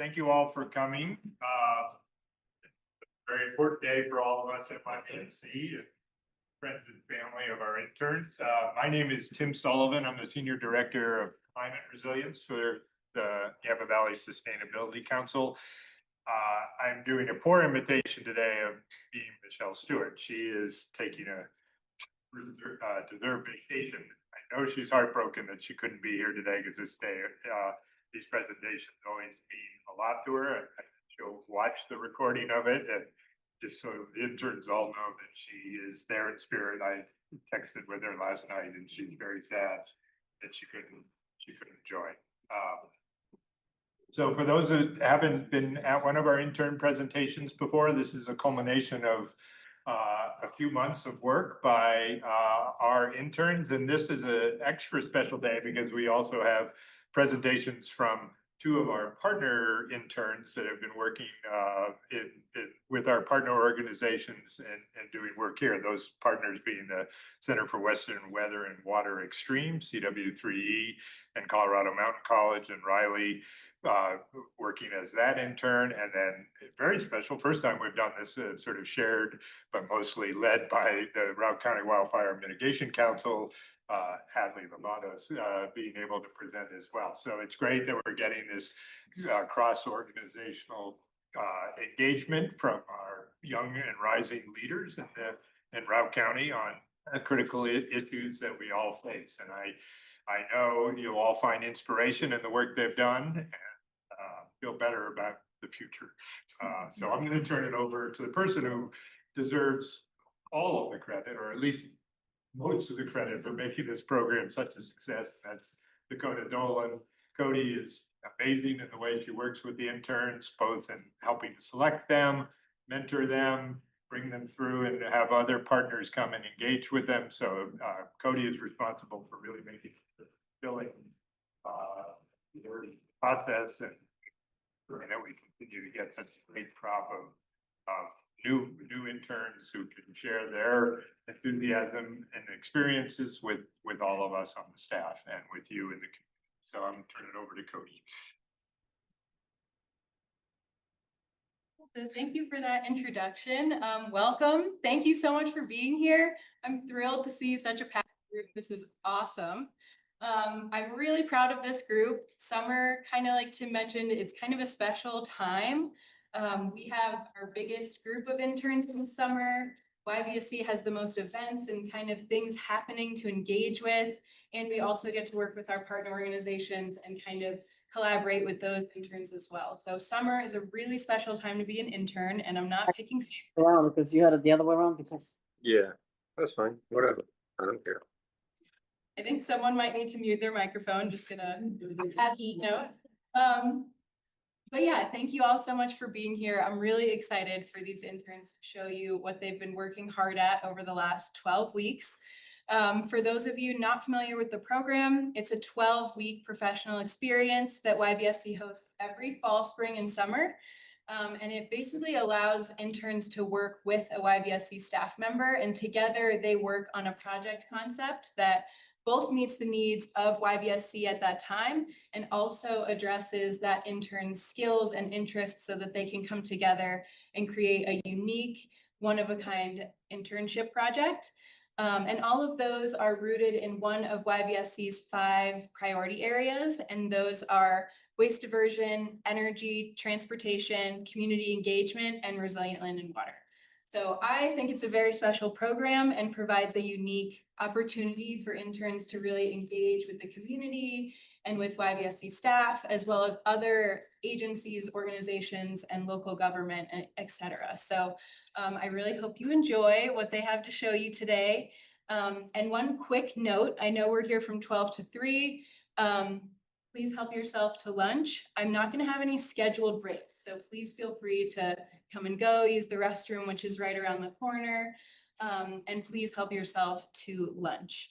Thank you all for coming. Very important day for all of us at YPNC, friends and family of our interns. My name is Tim Sullivan. I'm the Senior Director of Climate Resilience for the Yampa Valley Sustainability Council. I'm doing a poor imitation today of being Michelle Stewart. She is taking a deserved vacation. I know she's heartbroken that she couldn't be here today because this day, these presentations always mean a lot to her. She'll watch the recording of it, and just so the interns all know that she is there in spirit. I texted with her last night, and she's very sad that she couldn't join. So for those that haven't been at one of our intern presentations before, this is a culmination of a few months of work by our interns, and this is an extra special day because we also have presentations from two of our partner interns that have been working with our partner organizations and doing work here. Those partners being the Center for Western Weather and Water Extreme, CW3E, and Colorado Mountain College, and Riley working as that intern. And then very special, first time we've done this, sort of shared, but mostly led by the Routt County Wildfire Mitigation Council, Hadley Lavados being able to present as well. So it's great that we're getting this cross-organizational engagement from our young and rising leaders in Routt County on critical issues that we all face. And I know you'll all find inspiration in the work they've done and feel better about the future. So I'm going to turn it over to the person who deserves all of the credit, or at least most of the credit, for making this program such a success. That's Dakota Dolan. Cody is amazing in the way she works with the interns, both in helping to select them, mentor them, bring them through, and have other partners come and engage with them. So Cody is responsible for really making the filling process, and that we continue to get such a great crop of new interns who can share their enthusiasm and experiences with all of us on the staff and with you in the community. So I'm gonna turn it over to Cody. So thank you for that introduction. Welcome. Thank you so much for being here. I'm thrilled to see such a packed group. This is awesome. I'm really proud of this group. Summer, kind of like Tim mentioned, it's kind of a special time. We have our biggest group of interns in the summer. YVSC has the most events and kind of things happening to engage with. And we also get to work with our partner organizations and kind of collaborate with those interns as well. So summer is a really special time to be an intern, and I'm not picking favorites. Wow, because you had it the other way around. Because yeah, that's fine. Whatever. I don't care. I think someone might need to mute their microphone. Just gonna add a note. But yeah, thank you all so much for being here. I'm really excited for these interns to show you what they've been working hard at over the last 12 weeks. For those of you not familiar with the program, it's a 12-week professional experience that YVSC hosts every fall, spring, and summer. And it basically allows interns to work with a YVSC staff member, and together they work on a project concept that both meets the needs of YVSC at that time and also addresses that intern's skills and interests so that they can come together and create a unique, one-of-a-kind internship project. And all of those are rooted in one of YVSC's 5 priority areas, and those are waste diversion, energy, transportation, community engagement, and resilient land and water. So I think it's a very special program and provides a unique opportunity for interns to really engage with the community and with YVSC staff, as well as other agencies, organizations, and local government, et cetera. So I really hope you enjoy what they have to show you today. And one quick note, I know we're here from 12 to 3. Please help yourself to lunch. I'm not going to have any scheduled breaks, so please feel free to come and go, use the restroom, which is right around the corner, and please help yourself to lunch.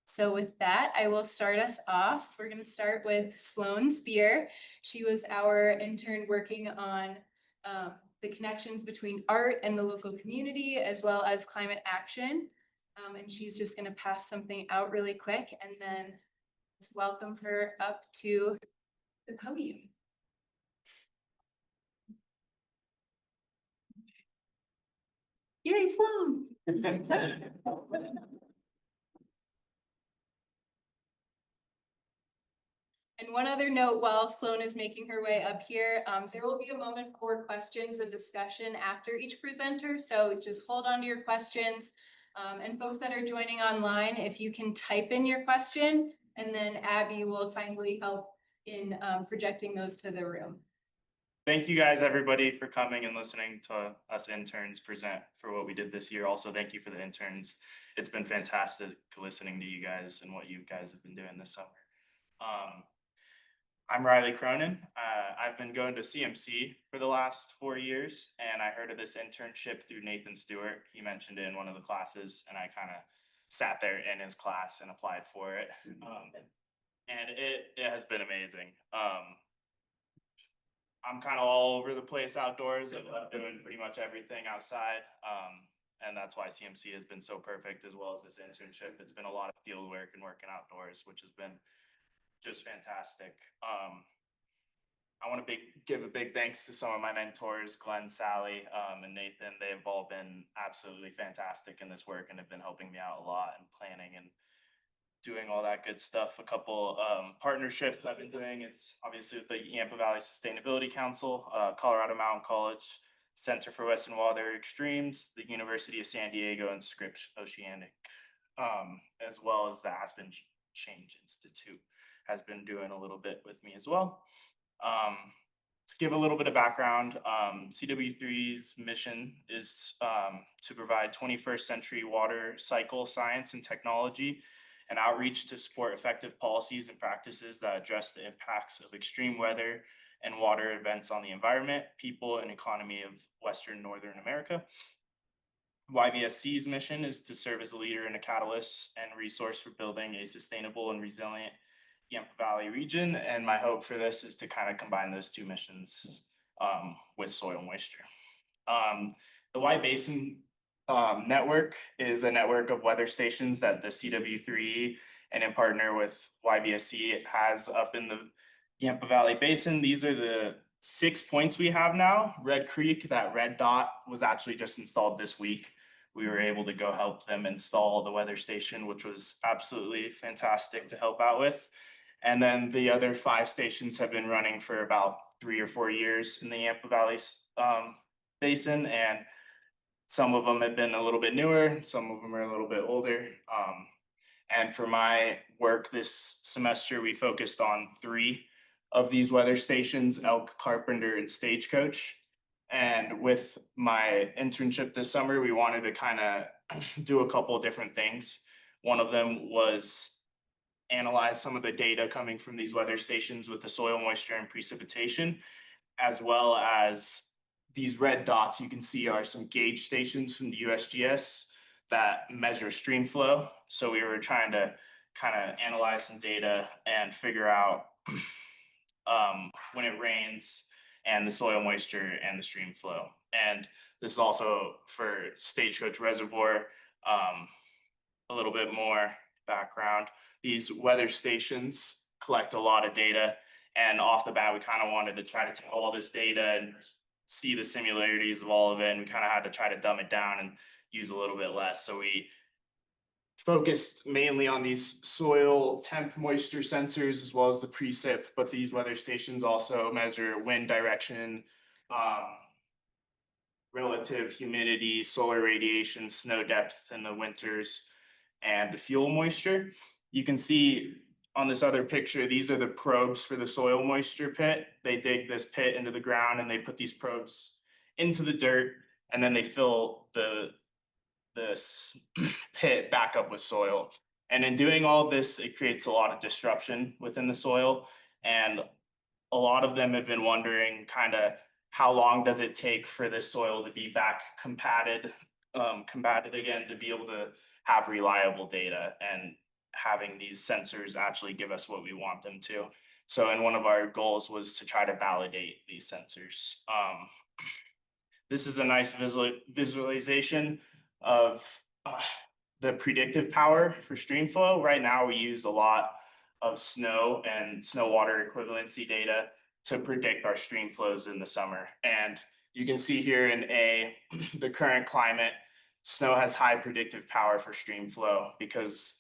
So with that, I will start us off. We're going to start with Sloan Spear. She was our intern working on the connections between art and the local community, as well as climate action. And she's just going to pass something out really quick, and then let's welcome her up to the podium. Yay, Sloan! And one other note, while Sloan is making her way up here, there will be a moment for questions and discussion after each presenter. So just hold on to your questions. And folks that are joining online, if you can type in your question, and then Abby will kindly help in projecting those to the room. Thank you guys, everybody, for coming and listening to us interns present for what we did this year. Also, thank you for the interns. It's been fantastic listening to you guys and what you guys have been doing this summer. I'm Riley Cronin. I've been going to CMC for the last 4 years, and I heard of this internship through Nathan Stewart. He mentioned it in one of the classes, and I kind of sat there in his class and applied for it. And it has been amazing. I'm kind of all over the place outdoors. I love doing pretty much everything outside. And that's why CMC has been so perfect, as well as this internship. It's been a lot of field work and working outdoors, which has been just fantastic. I want to give a big thanks to some of my mentors, Glenn, Sally, and Nathan. They've all been absolutely fantastic in this work and have been helping me out a lot in planning and doing all that good stuff. A couple partnerships I've been doing. It's obviously with the Yampa Valley Sustainability Council, Colorado Mountain College, Center for Western Water Extremes, the University of San Diego, and Scripps Oceanic, as well as the Aspen Change Institute has been doing a little bit with me as well. To give a little bit of background, CW3's mission is to provide 21st century water cycle science and technology and outreach to support effective policies and practices that address the impacts of extreme weather and water events on the environment, people, and economy of Western Northern America. YVSC's mission is to serve as a leader and a catalyst and resource for building a sustainable and resilient Yampa Valley region. And my hope for this is to kind of combine those two missions with soil moisture. The Y Basin network is a network of weather stations that the CW3 and in partner with YVSC has up in the Yampa Valley Basin. These are the 6 points we have now. Red Creek, that red dot, was actually just installed this week. We were able to go help them install the weather station, which was absolutely fantastic to help out with. And then the other 5 stations have been running for about 3 or 4 years in the Yampa Valley Basin, and some of them have been a little bit newer, some of them are a little bit older. And for my work this semester, we focused on 3 of these weather stations, Elk, Carpenter, and Stagecoach. And with my internship this summer, we wanted to kind of do a couple of different things. One of them was analyze some of the data coming from these weather stations with the soil moisture and precipitation, as well as these red dots you can see are some gauge stations from the USGS that measure stream flow. So we were trying to kind of analyze some data and figure out when it rains and the soil moisture and the stream flow. And this is also for Stagecoach Reservoir, a little bit more background. These weather stations collect a lot of data, and off the bat, we kind of wanted to try to take all this data and see the similarities of all of it, and we kind of had to try to dumb it down and use a little bit less. So we focused mainly on these soil temp moisture sensors as well as the precip, but these weather stations also measure wind direction, relative humidity, solar radiation, snow depth in the winters, and fuel moisture. You can see on this other picture, these are the probes for the soil moisture pit. They dig this pit into the ground and they put these probes into the dirt, and then they fill this pit back up with soil. And in doing all of this, it creates a lot of disruption within the soil. And a lot of them have been wondering kind of how long does it take for this soil to be back combated again, to be able to have reliable data and having these sensors actually give us what we want them to. So, and one of our goals was to try to validate these sensors. This is a nice visualization of the predictive power for stream flow. Right now, we use a lot of snow and snow water equivalency data to predict our stream flows in the summer. And you can see here in the current climate, snow has high predictive power for stream flow because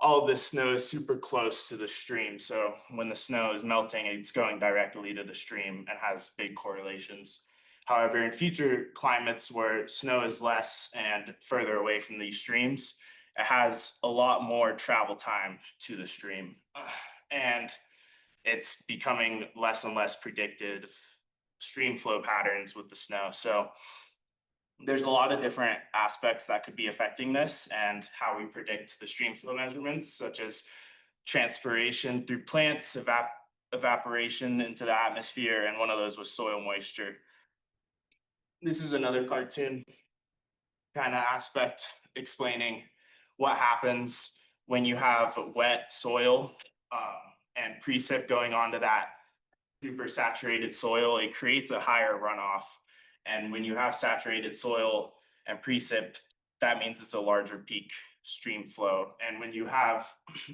all of this snow is super close to the stream. So when the snow is melting, it's going directly to the stream and has big correlations. However, in future climates where snow is less and further away from these streams, it has a lot more travel time to the stream. And it's becoming less and less predicted stream flow patterns with the snow. So there's a lot of different aspects that could be affecting this and how we predict the stream flow measurements, such as transpiration through plants, evaporation into the atmosphere, and one of those was soil moisture. This is another cartoon kind of aspect explaining what happens when you have wet soil and precip going onto that super saturated soil. It creates a higher runoff. And when you have saturated soil and precip, that means it's a larger peak stream flow. And when you have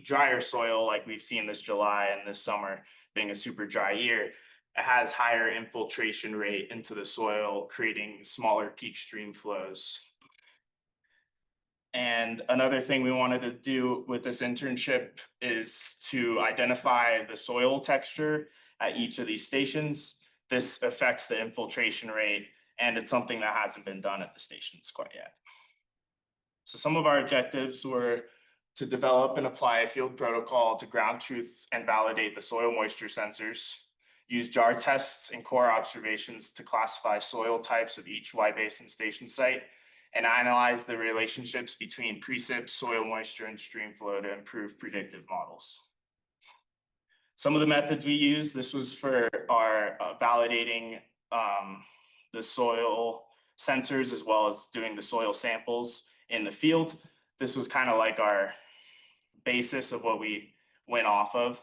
drier soil, like we've seen this July and this summer being a super dry year, it has higher infiltration rate into the soil, creating smaller peak stream flows. And another thing we wanted to do with this internship is to identify the soil texture at each of these stations. This affects the infiltration rate, and it's something that hasn't been done at the stations quite yet. So some of our objectives were to develop and apply a field protocol to ground truth and validate the soil moisture sensors, use jar tests and core observations to classify soil types of each Y Basin station site, and analyze the relationships between precip, soil moisture, and stream flow to improve predictive models. Some of the methods we used, this was for our validating the soil sensors as well as doing the soil samples in the field. This was kind of like our basis of what we went off of.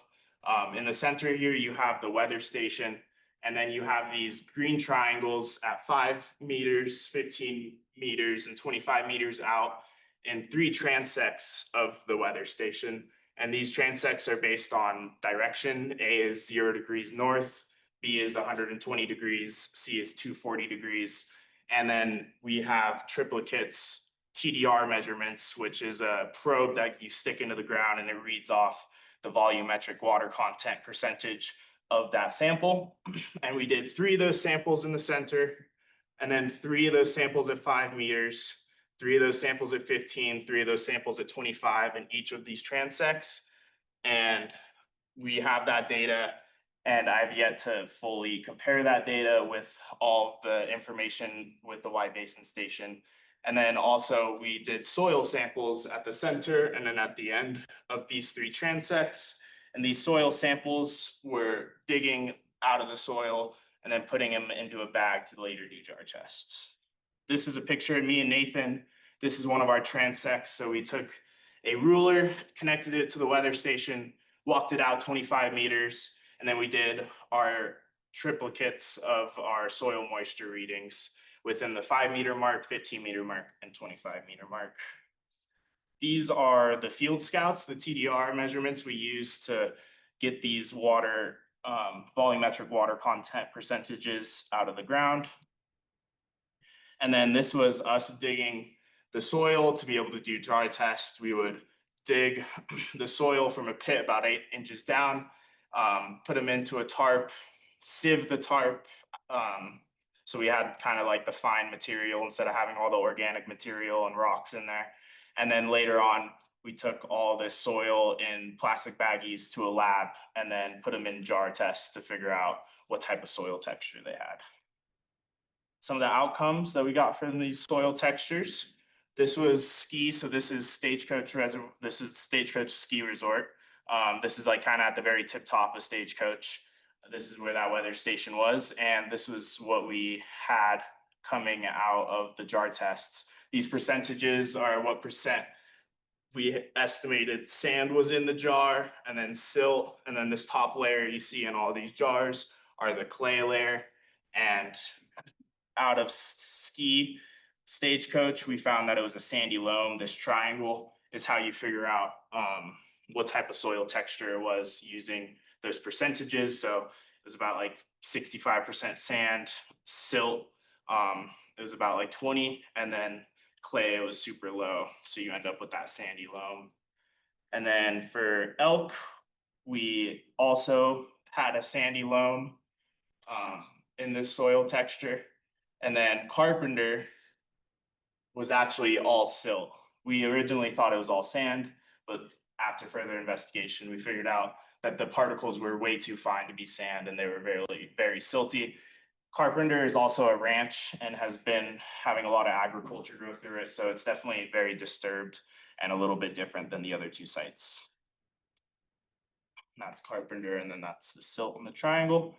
In the center here, you have the weather station, and then you have these green triangles at 5 meters, 15 meters, and 25 meters out in 3 transects of the weather station. And these transects are based on direction. A is 0 degrees north, B is 120 degrees, C is 240 degrees. And then we have triplicates TDR measurements, which is a probe that you stick into the ground and it reads off the volumetric water content percentage of that sample. And we did 3 of those samples in the center, and then 3 of those samples at 5 meters, 3 of those samples at 15, 3 of those samples at 25 in each of these transects. And we have that data, and I've yet to fully compare that data with all of the information with the Y Basin station. And then also we did soil samples at the center and then at the end of these 3 transects. And these soil samples were digging out of the soil and then putting them into a bag to later do jar tests. This is a picture of me and Nathan. This is one of our transects. So we took a ruler, connected it to the weather station, walked it out 25 meters, and then we did our triplicates of our soil moisture readings within the 5 meter mark, 15 meter mark, and 25 meter mark. These are the field scouts, the TDR measurements we use to get these water, volumetric water content percentages out of the ground. And then this was us digging the soil to be able to do dry tests. We would dig the soil from a pit about 8 inches down, put them into a tarp, sieve the tarp. So we had kind of like the fine material instead of having all the organic material and rocks in there. And then later on, we took all this soil in plastic baggies to a lab and then put them in jar tests to figure out what type of soil texture they had. Some of the outcomes that we got from these soil textures. This was ski, so this is Stagecoach Ski Resort. This is like kind of at the very tip top of Stagecoach. This is where that weather station was, and this was what we had coming out of the jar tests. These percentages are what percent we estimated sand was in the jar, and then silt, and then this top layer you see in all these jars are the clay layer. And out of ski Stagecoach, we found that it was a sandy loam. This triangle is how you figure out what type of soil texture it was using those percentages. So it was about like 65% sand, silt, it was about like 20, and then clay was super low, so you end up with that sandy loam. And then for elk, we also had a sandy loam in this soil texture. And then carpenter was actually all silt. We originally thought it was all sand, but after further investigation, we figured out that the particles were way too fine to be sand and they were very, very silty. Carpenter is also a ranch and has been having a lot of agriculture grow through it. So it's definitely very disturbed and a little bit different than the other two sites. And that's Carpenter, and then that's the silt in the triangle.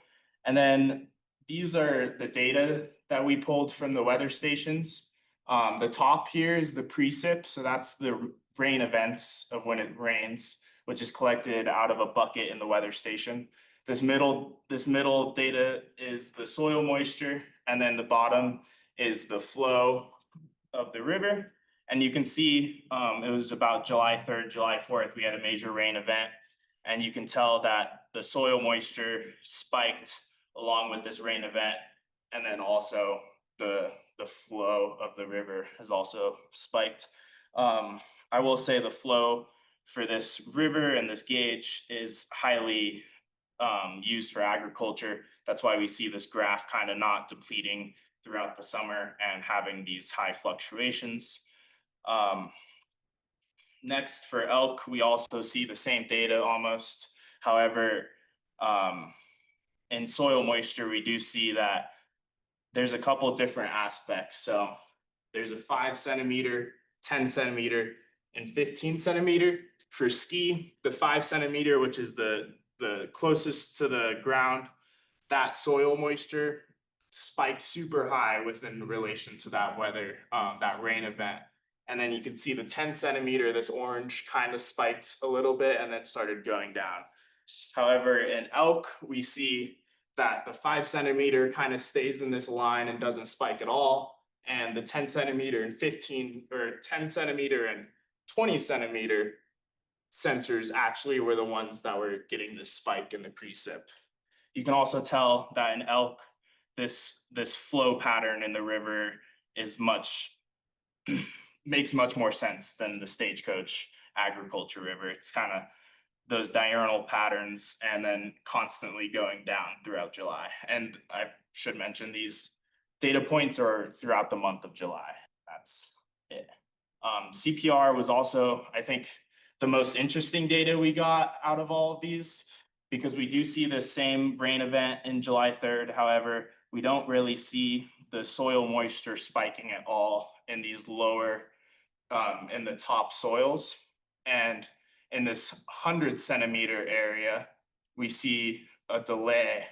And then these are the data that we pulled from the weather stations. The top here is the precip, so that's the rain events of when it rains, which is collected out of a bucket in the weather station. This middle data is the soil moisture, and then the bottom is the flow of the river. And you can see it was about July 3rd, July 4th, we had a major rain event. And you can tell that the soil moisture spiked along with this rain event. And then also the flow of the river has also spiked. I will say the flow for this river and this gauge is highly used for agriculture. That's why we see this graph kind of not depleting throughout the summer and having these high fluctuations. Next, for elk, we also see the same data almost. However, in soil moisture, we do see that there's a couple of different aspects. So there's a 5 centimeter, 10 centimeter, and 15 centimeter. For ski, the 5 centimeter, which is the closest to the ground, that soil moisture spiked super high within relation to that weather, that rain event. And then you can see the 10 centimeter, this orange kind of spiked a little bit and then started going down. However, in elk, we see that the 5 centimeter kind of stays in this line and doesn't spike at all. And the 10 centimeter and 15 or 10 centimeter and 20 centimeter sensors actually were the ones that were getting this spike in the precip. You can also tell that in elk, this flow pattern in the river is makes much more sense than the stagecoach agriculture river. It's kind of those diurnal patterns and then constantly going down throughout July. And I should mention these data points are throughout the month of July. That's it. CPR was also, I think, the most interesting data we got out of all of these, because we do see the same rain event in July 3rd. However, we don't really see the soil moisture spiking at all in these lower, in the top soils. And in this 100 centimeter area, we see a delay,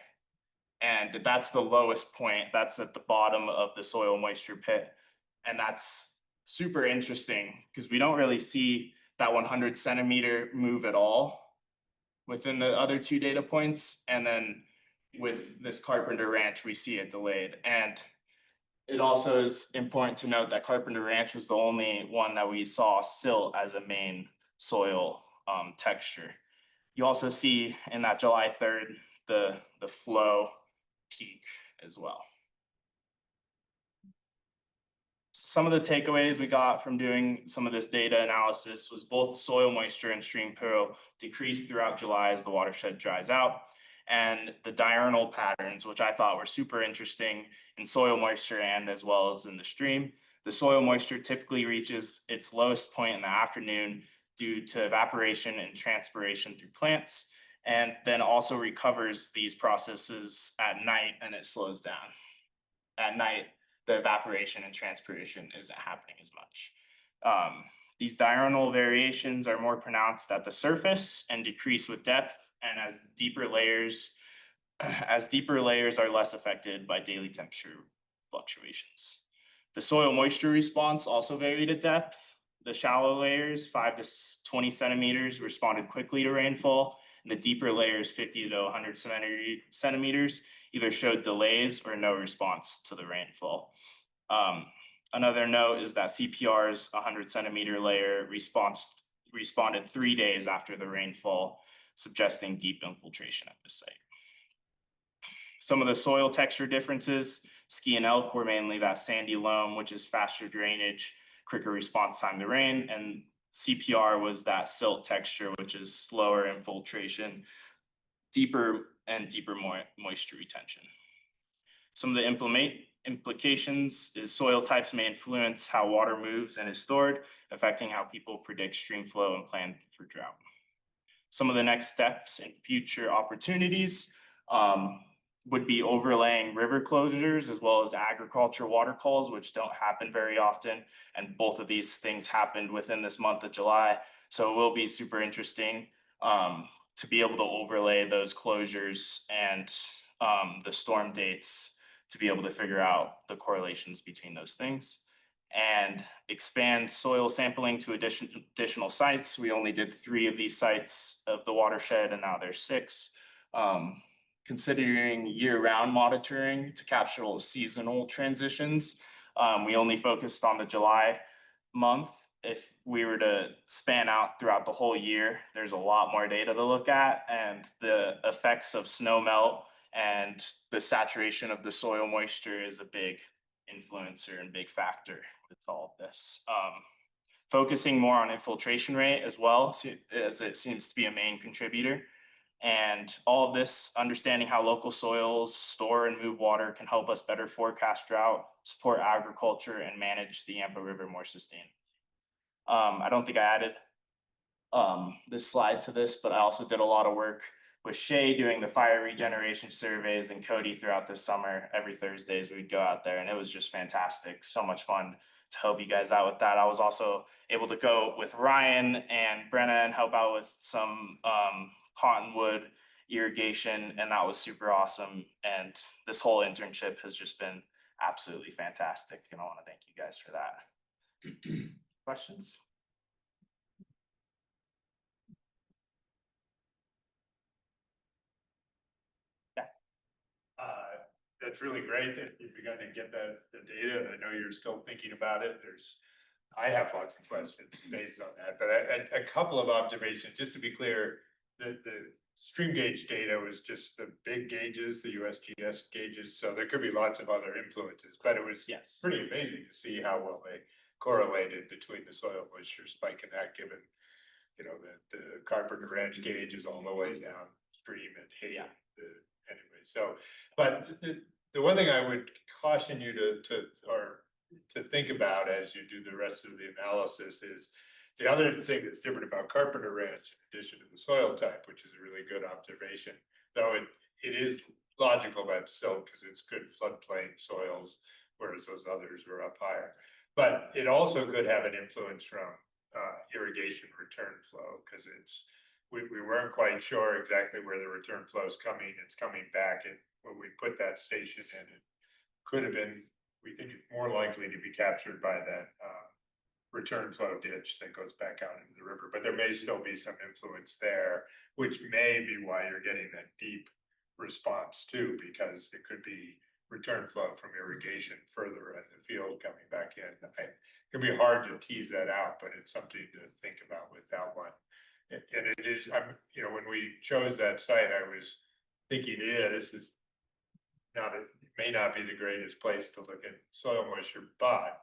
and that's the lowest point. That's at the bottom of the soil moisture pit. And that's super interesting because we don't really see that 100 centimeter move at all within the other two data points. And then with this Carpenter Ranch, we see it delayed. And it also is important to note that Carpenter Ranch was the only one that we saw silt as a main soil texture. You also see in that July 3rd, the flow peak as well. Some of the takeaways we got from doing some of this data analysis was both soil moisture and stream flow decreased throughout July as the watershed dries out. And the diurnal patterns, which I thought were super interesting in soil moisture and as well as in the stream. The soil moisture typically reaches its lowest point in the afternoon due to evaporation and transpiration through plants, and then also recovers these processes at night and it slows down. At night, the evaporation and transpiration isn't happening as much. These diurnal variations are more pronounced at the surface and decrease with depth, and as deeper layers are less affected by daily temperature fluctuations. The soil moisture response also varied at depth. The shallow layers, 5 to 20 centimeters, responded quickly to rainfall, and the deeper layers, 50 to 100 centimeters, either showed delays or no response to the rainfall. Another note is that CPR's 100 centimeter layer responded 3 days after the rainfall, suggesting deep infiltration at the site. Some of the soil texture differences, ski and elk were mainly that sandy loam, which is faster drainage, quicker response time to rain, and CPR was that silt texture, which is slower infiltration, deeper moisture retention. Some of the implications is soil types may influence how water moves and is stored, affecting how people predict stream flow and plan for drought. Some of the next steps and future opportunities would be overlaying river closures as well as agriculture water calls, which don't happen very often. And both of these things happened within this month of July. So it will be super interesting to be able to overlay those closures and the storm dates to be able to figure out the correlations between those things. And expand soil sampling to additional sites. We only did 3 of these sites of the watershed, and now there's 6. Considering year-round monitoring to capture seasonal transitions. We only focused on the July month. If we were to span out throughout the whole year, there's a lot more data to look at, and the effects of snow melt and the saturation of the soil moisture is a big influencer and big factor with all of this. Focusing more on infiltration rate as well, as it seems to be a main contributor. And all of this, understanding how local soils store and move water can help us better forecast drought, support agriculture, and manage the Yampa River more sustainably. I don't think I added this slide to this, but I also did a lot of work with Shay doing the fire regeneration surveys and Cody throughout this summer. Every Thursdays we'd go out there, and it was just fantastic. So much fun to help you guys out with that. I was also able to go with Ryan and Brenna and help out with some cottonwood irrigation, and that was super awesome. And this whole internship has just been absolutely fantastic, and I want to thank you guys for that. Questions? That's really great that you've begun to get the data, and I know you're still thinking about it. I have lots of questions based on that, but a couple of observations, just to be clear, the stream gauge data was just the big gauges, the USGS gauges, so there could be lots of other influences, but it was pretty amazing to see how well they correlated between the soil moisture spike and that, given, you know, the Carpenter Ranch gauge is all the way downstream and anyway, so, but the one thing I would caution you to think about as you do the rest of the analysis is the other thing that's different about Carpenter Ranch, in addition to the soil type, which is a really good observation, though it is logical that silt because it's good floodplain soils, whereas those others are up higher. But it also could have an influence from irrigation return flow, because we weren't quite sure exactly where the return flow is coming. It's coming back, and when we put that station in, it could have been, we think it's more likely to be captured by that return flow ditch that goes back out into the river, but there may still be some influence there, which may be why you're getting that deep response too, because it could be return flow from irrigation further in the field coming back in. It can be hard to tease that out, but it's something to think about with that one. And it is, you know, when we chose that site, I was thinking, this is not, it may not be the greatest place to look at soil moisture, but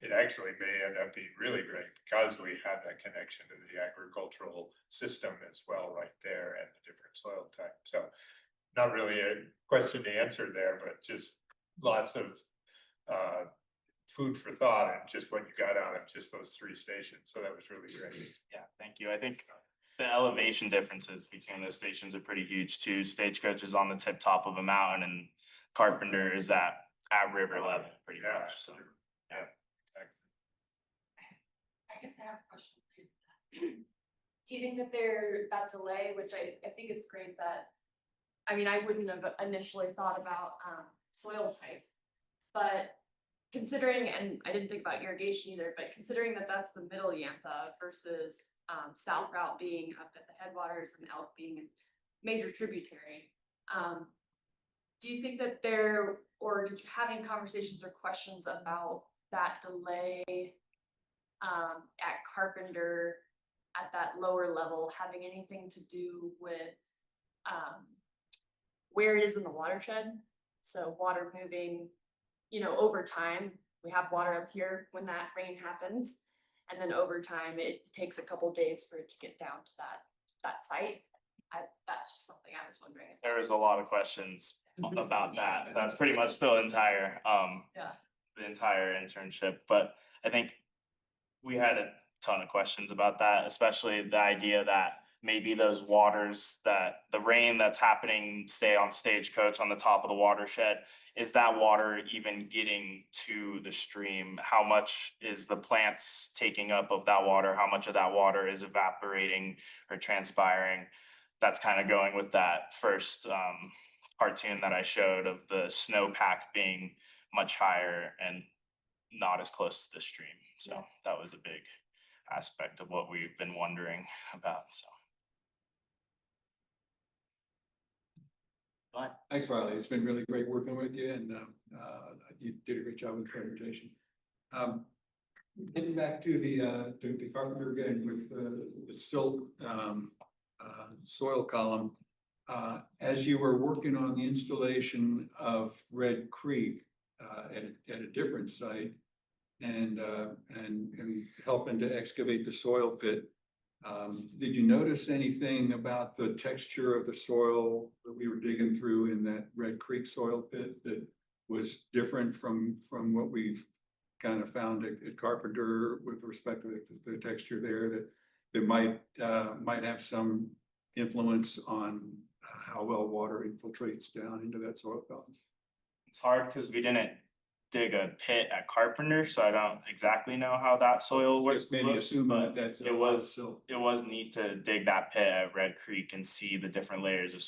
it actually may end up being really great because we have that connection to the agricultural system as well right there and the different soil types. So not really a question to answer there, but just lots of food for thought and just what you got out of just those 3 stations. So that was really great. Yeah, thank you. I think the elevation differences between those stations are pretty huge too. Stagecoach is on the top of a mountain, and Carpenter is at river level pretty much. So yeah. I guess I have a question for you. Do you think that that delay, which I think it's great that, I mean, I wouldn't have initially thought about soil type, but considering, and I didn't think about irrigation either, but considering that that's the middle Yampa versus south route being up at the headwaters and Elk being a major tributary, do you think that did you have any conversations or questions about that delay at Carpenter at that lower level having anything to do with where it is in the watershed? So water moving, you know, over time, we have water up here when that rain happens. And then over time, it takes a couple days for it to get down to that site. That's just something I was wondering. There was a lot of questions about that. That's pretty much still entire, Yeah. the entire internship, but I think we had a ton of questions about that, especially the idea that maybe those waters, that the rain that's happening, say on Stagecoach on the top of the watershed, is that water even getting to the stream? How much is the plants taking up of that water? How much of that water is evaporating or transpiring? That's kind of going with that first cartoon that I showed of the snowpack being much higher and not as close to the stream. So that was a big aspect of what we've been wondering about. So. Thanks, Riley. It's been really great working with you, and you did a great job with the presentation. Getting back to the carpenter again with the silt soil column. As you were working on the installation of Red Creek at a different site and helping to excavate the soil pit, did you notice anything about the texture of the soil that we were digging through in that Red Creek soil pit that was different from what we've kind of found at Carpenter with respect to the texture there that might have some influence on how well water infiltrates down into that soil column? It's hard because we didn't dig a pit at Carpenter, so I don't exactly know how that soil works. Just maybe assuming that that's it was neat to dig that pit at Red Creek and see the different layers of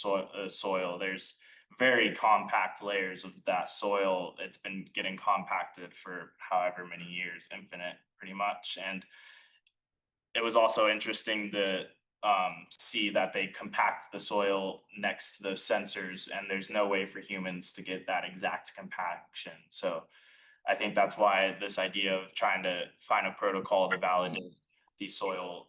soil. There's very compact layers of that soil. It's been getting compacted for however many years, infinite pretty much. And it was also interesting to see that they compact the soil next to those sensors, and there's no way for humans to get that exact compaction. So I think that's why this idea of trying to find a protocol to validate these soil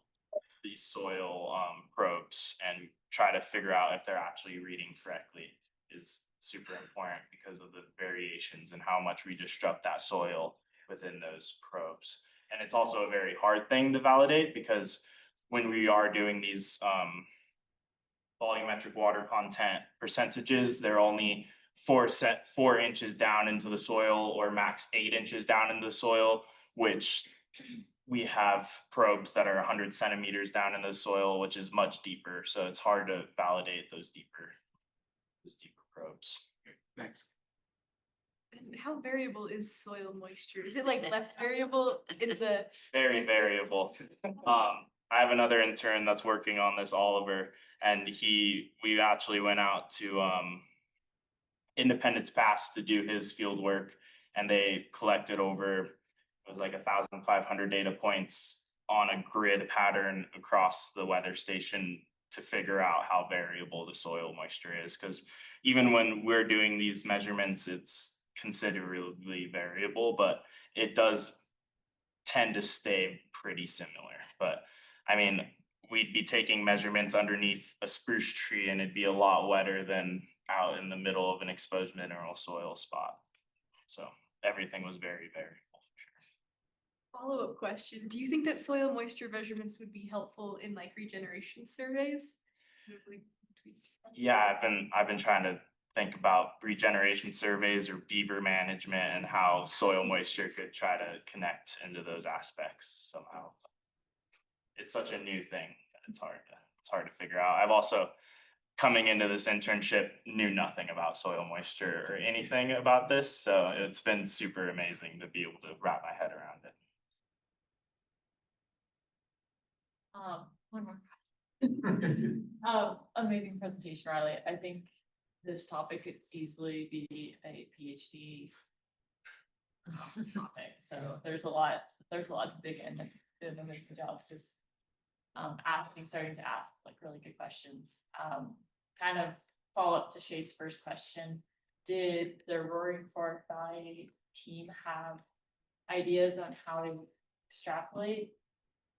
probes and try to figure out if they're actually reading correctly is super important because of the variations and how much we disrupt that soil within those probes. And it's also a very hard thing to validate because when we are doing these volumetric water content percentages, they're only 4 inches down into the soil or max 8 inches down into the soil, which we have probes that are 100 centimeters down into the soil, which is much deeper. So it's hard to validate those deeper probes. Thanks. And how variable is soil moisture? Is it like less variable in the? Very variable. I have another intern that's working on this, Oliver, and we actually went out to Independence Pass to do his field work, and they collected over, it was like 1,500 data points on a grid pattern across the weather station to figure out how variable the soil moisture is. Because even when we're doing these measurements, it's considerably variable, but it does tend to stay pretty similar. But I mean, we'd be taking measurements underneath a spruce tree and it'd be a lot wetter than out in the middle of an exposed mineral soil spot. So everything was very variable. Follow-up question. Do you think that soil moisture measurements would be helpful in like regeneration surveys? Yeah, I've been trying to think about regeneration surveys or beaver management and how soil moisture could try to connect into those aspects somehow. It's such a new thing that it's hard to figure out. I've also, coming into this internship, knew nothing about soil moisture or anything about this, so it's been super amazing to be able to wrap my head around it. One more. Amazing presentation, Riley. I think this topic could easily be a PhD topic. So there's a lot to dig in the midst of the job, because starting to ask like really good questions. Kind of follow up to Shay's first question. Did the Roaring Fork Valley team have ideas on how to extrapolate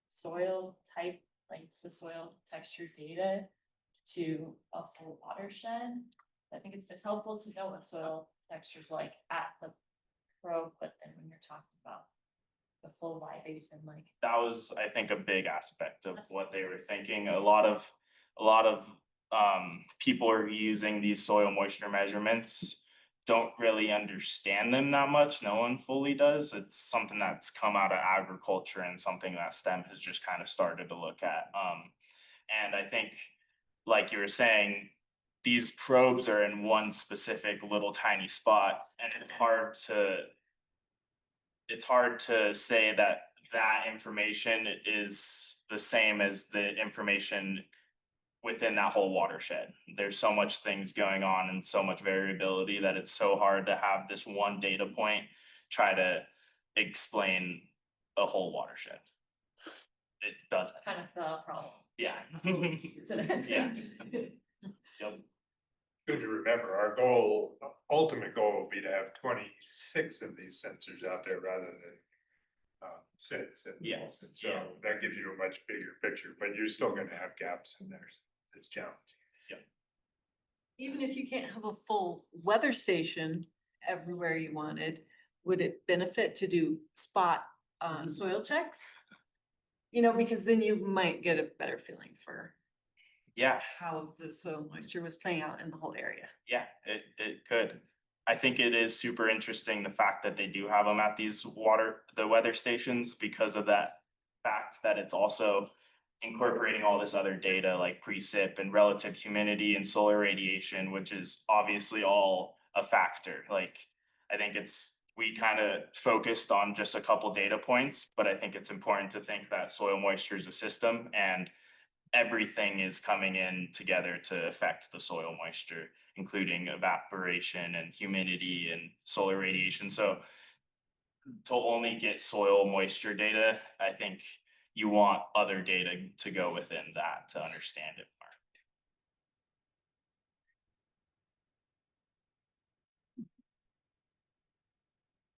soil type, like the soil texture data to a full watershed? I think it's helpful to know what soil texture is like at the probe, but then when you're talking about the full Valley Basin, like. That was, I think, a big aspect of what they were thinking. A lot of people are using these soil moisture measurements, don't really understand them that much. No one fully does. It's something that's come out of agriculture and something that STEM has just kind of started to look at. And I think, like you were saying, these probes are in one specific little tiny spot, and it's hard to say that that information is the same as the information within that whole watershed. There's so much things going on and so much variability that it's so hard to have this one data point try to explain a whole watershed. It doesn't. Kind of the problem. Yeah. Yeah. Yep. Good to remember, our goal, ultimate goal will be to have 26 of these sensors out there rather than 6. at the Yes, moment. So yeah. that gives you a much bigger picture, but you're still gonna have gaps in there. So it's challenging. Even if you can't have a full weather station everywhere you wanted, would it benefit to do spot soil checks? You know, because then you might get a better feeling for Yeah, how the soil moisture was playing out in the whole area. yeah, it could. I think it is super interesting, the fact that they do have them at these the weather stations, because of that fact that it's also incorporating all this other data like precip and relative humidity and solar radiation, which is obviously all a factor. Like, I think we kind of focused on just a couple data points, but I think it's important to think that soil moisture is a system, and everything is coming in together to affect the soil moisture, including evaporation and humidity and solar radiation. So to only get soil moisture data, I think you want other data to go within that to understand it more.